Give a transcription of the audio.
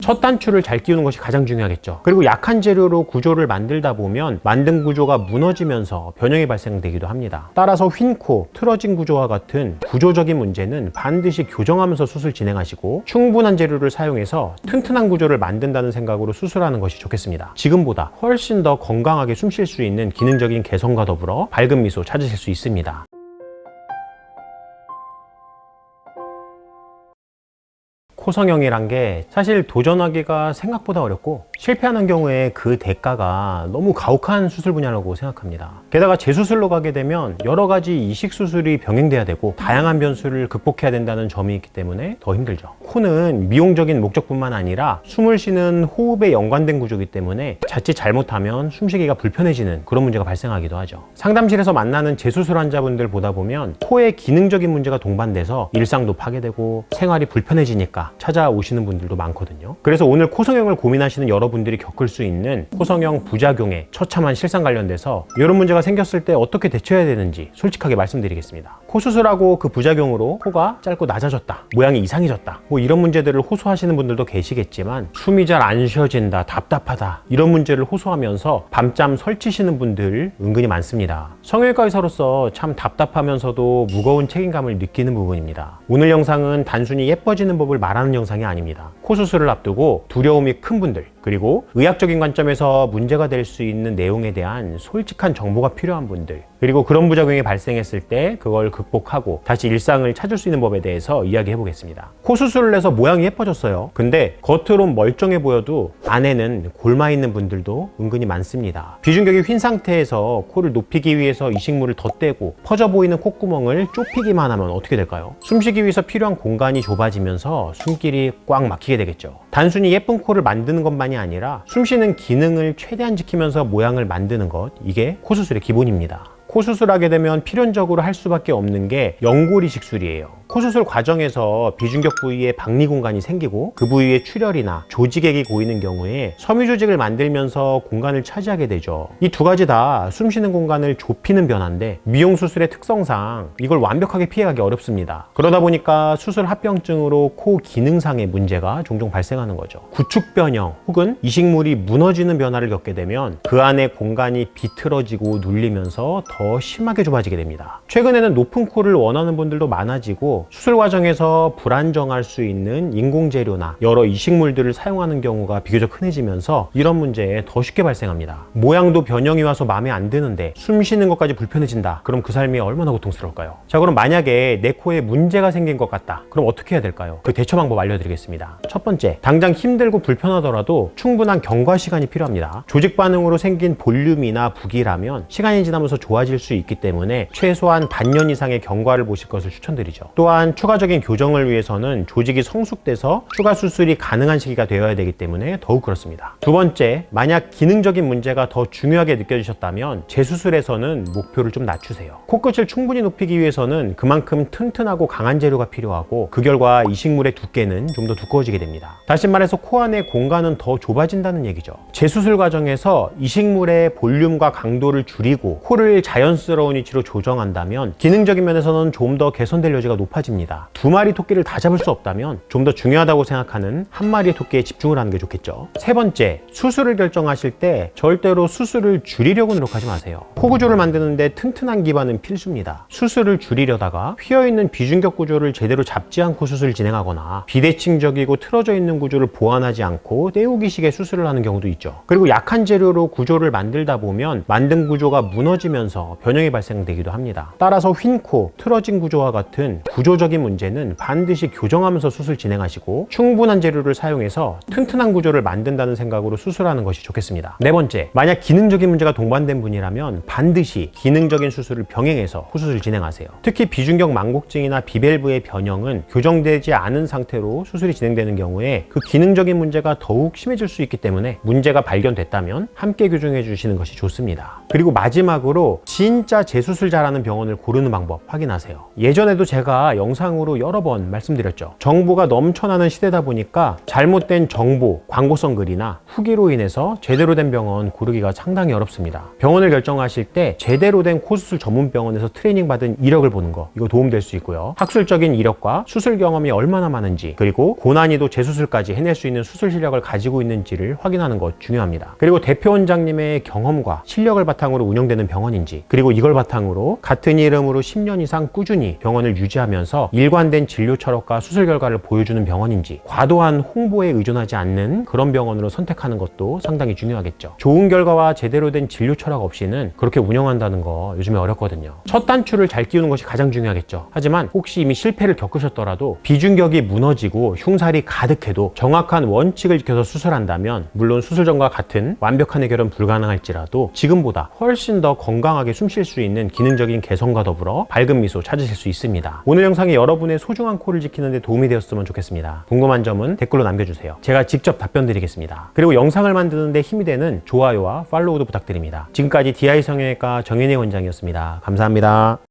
첫 단추를 잘 끼우는 것이 가장 중요하겠죠. 그리고 약한 재료로 구조를 만들다 보면 만든 구조가 무너지면서 변형이 발생되기도 합니다. 따라서 휜 코, 틀어진 구조와 같은 구조적인 문제는 반드시 교정하면서 수술 진행하시고 충분한 재료를 사용해서 튼튼한 구조를 만든다는 생각으로 수술하는 것이 좋겠습니다. 지금보다 훨씬 더 건강하게 숨 쉴 수 있는 기능적인 개선과 더불어 밝은 미소 찾으실 수 있습니다. 코 성형이란 게 사실 도전하기가 생각보다 어렵고 실패하는 경우에 그 대가가 너무 가혹한 수술 분야라고 생각합니다. 게다가 재수술로 가게 되면 여러 가지 이식 수술이 병행돼야 되고 다양한 변수를 극복해야 된다는 점이 있기 때문에 더 힘들죠. 코는 미용적인 목적뿐만 아니라 숨을 쉬는 호흡에 연관된 구조이기 때문에 자칫 잘못하면 숨쉬기가 불편해지는 그런 문제가 발생하기도 하죠. 상담실에서 만나는 재수술 환자분들 보다 보면 코에 기능적인 문제가 동반돼서 일상도 파괴되고 생활이 불편해지니까 찾아오시는 분들도 많거든요. 그래서 오늘 코 성형을 고민하시는 여러분들이 겪을 수 있는 코 성형 부작용에 처참한 실상 관련돼서 이런 문제가 생겼을 때 어떻게 대처해야 되는지 솔직하게 말씀드리겠습니다. 코 수술하고 그 부작용으로 코가 짧고 낮아졌다, 모양이 이상해졌다, 뭐 이런 문제들을 호소하시는 분들도 계시겠지만 숨이 잘 안 쉬어진다, 답답하다 이런 문제를 호소하면서 밤잠 설치시는 분들 은근히 많습니다. 성형외과 의사로서 참 답답하면서도 무거운 책임감을 느끼는 부분입니다. 오늘 영상은 단순히 예뻐지는 법을 말하는 영상이 아닙니다. 코 수술을 앞두고 두려움이 큰 분들, 그리고 의학적인 관점에서 문제가 될 수 있는 내용에 대한 솔직한 정보가 필요한 분들, 그리고 그런 부작용이 발생했을 때 그걸 극복하고 다시 일상을 찾을 수 있는 법에 대해서 이야기해 보겠습니다. 코 수술을 해서 모양이 예뻐졌어요. 근데 겉으론 멀쩡해 보여도 안에는 골마 있는 분들도 은근히 많습니다. 비중격이 휜 상태에서 코를 높이기 위해서 이식물을 덧대고 퍼져 보이는 콧구멍을 좁히기만 하면 어떻게 될까요? 숨쉬기 위해서 필요한 공간이 좁아지면서 숨길이 꽉 막히게 되겠죠. 단순히 예쁜 코를 만드는 것만이 아니라 숨쉬는 기능을 최대한 지키면서 모양을 만드는 것, 이게 코 수술의 기본입니다. 코 수술하게 되면 필연적으로 할 수밖에 없는 게 연골이식술이에요. 코 수술 과정에서 비중격 부위에 박리 공간이 생기고 그 부위에 출혈이나 조직액이 고이는 경우에 섬유 조직을 만들면서 공간을 차지하게 되죠. 이 두 가지 다 숨 쉬는 공간을 좁히는 변화인데 미용 수술의 특성상 이걸 완벽하게 피해가기 어렵습니다. 그러다 보니까 수술 합병증으로 코 기능상의 문제가 종종 발생하는 거죠. 구축 변형 혹은 이식물이 무너지는 변화를 겪게 되면 그 안에 공간이 비틀어지고 눌리면서 더 심하게 좁아지게 됩니다. 최근에는 높은 코를 원하는 분들도 많아지고 수술 과정에서 불안정할 수 있는 인공재료나 여러 이식물들을 사용하는 경우가 비교적 흔해지면서 이런 문제에 더 쉽게 발생합니다. 모양도 변형이 와서 마음에 안 드는데 숨 쉬는 것까지 불편해진다. 그럼 그 삶이 얼마나 고통스러울까요? 자, 그럼 만약에 내 코에 문제가 생긴 것 같다. 그럼 어떻게 해야 될까요? 그 대처 방법 알려드리겠습니다. 첫 번째, 당장 힘들고 불편하더라도 충분한 경과 시간이 필요합니다. 조직 반응으로 생긴 볼륨이나 부기라면 시간이 지나면서 좋아질 수 있기 때문에 최소한 반년 이상의 경과를 보실 것을 추천드리죠. 또한 추가적인 교정을 위해서는 조직이 성숙돼서 추가 수술이 가능한 시기가 되어야 되기 때문에 더욱 그렇습니다. 두 번째, 만약 기능적인 문제가 더 중요하게 느껴지셨다면 재수술에서는 목표를 좀 낮추세요. 코끝을 충분히 높이기 위해서는 그만큼 튼튼하고 강한 재료가 필요하고 그 결과 이식물의 두께는 좀 더 두꺼워지게 됩니다. 다시 말해서 코 안의 공간은 더 좁아진다는 얘기죠. 재수술 과정에서 이식물의 볼륨과 강도를 줄이고 코를 자연스러운 위치로 조정한다면 기능적인 면에서는 좀 더 개선될 여지가 높아집니다. 두 마리 토끼를 다 잡을 수 없다면 좀 더 중요하다고 생각하는 한 마리의 토끼에 집중을 하는 게 좋겠죠. 세 번째, 수술을 결정하실 때 절대로 수술을 줄이려고 노력하지 마세요. 코 구조를 만드는데 튼튼한 기반은 필수입니다. 수술을 줄이려다가 휘어있는 비중격 구조를 제대로 잡지 않고 수술을 진행하거나 비대칭적이고 틀어져 있는 구조를 보완하지 않고 떼우기식의 수술을 하는 경우도 있죠. 그리고 약한 재료로 구조를 만들다 보면 만든 구조가 무너지면서 변형이 발생되기도 합니다. 따라서 휜 코, 틀어진 구조와 같은 구조적인 문제는 반드시 교정하면서 수술 진행하시고 충분한 재료를 사용해서 튼튼한 구조를 만든다는 생각으로 수술하는 것이 좋겠습니다. 네 번째, 만약 기능적인 문제가 동반된 분이라면 반드시 기능적인 수술을 병행해서 수술을 진행하세요. 특히 비중격 망곡증이나 비밸브의 변형은 교정되지 않은 상태로 수술이 진행되는 경우에 그 기능적인 문제가 더욱 심해질 수 있기 때문에 문제가 발견됐다면 함께 교정해 주시는 것이 좋습니다. 그리고 마지막으로 진짜 재수술 잘하는 병원을 고르는 방법 확인하세요. 예전에도 제가 영상으로 여러 번 말씀드렸죠. 정보가 넘쳐나는 시대다 보니까 잘못된 정보, 광고성 글이나 후기로 인해서 제대로 된 병원 고르기가 상당히 어렵습니다. 병원을 결정하실 때 제대로 된 코수술 전문 병원에서 트레이닝 받은 이력을 보는 거, 이거 도움될 수 있고요. 학술적인 이력과 수술 경험이 얼마나 많은지, 그리고 고난이도 재수술까지 해낼 수 있는 수술 실력을 가지고 있는지를 확인하는 것 중요합니다. 그리고 대표 원장님의 경험과 실력을 바탕으로 운영되는 병원인지, 그리고 이걸 바탕으로 같은 이름으로 10년 이상 꾸준히 병원을 유지하면서 일관된 진료 철학과 수술 결과를 보여주는 병원인지, 과도한 홍보에 의존하지 않는 그런 병원으로 선택하는 것도 상당히 중요하겠죠. 좋은 결과와 제대로 된 진료 철학 없이는 그렇게 운영한다는 거 요즘에 어렵거든요. 첫 단추를 잘 끼우는 것이 가장 중요하겠죠. 하지만 혹시 이미 실패를 겪으셨더라도 비중격이 무너지고 흉살이 가득해도 정확한 원칙을 지켜서 수술한다면, 물론 수술 전과 같은 완벽한 해결은 불가능할지라도 지금보다 훨씬 더 건강하게 숨 쉴 수 있는 기능적인 개선과 더불어 밝은 미소 찾으실 수 있습니다. 오늘 영상이 여러분의 소중한 코를 지키는 데 도움이 되었으면 좋겠습니다. 궁금한 점은 댓글로 남겨주세요. 제가 직접 답변 드리겠습니다. 그리고 영상을 만드는 데 힘이 되는 좋아요와 팔로우도 부탁드립니다. 지금까지 DI 성형외과 정윤희 원장이었습니다. 감사합니다.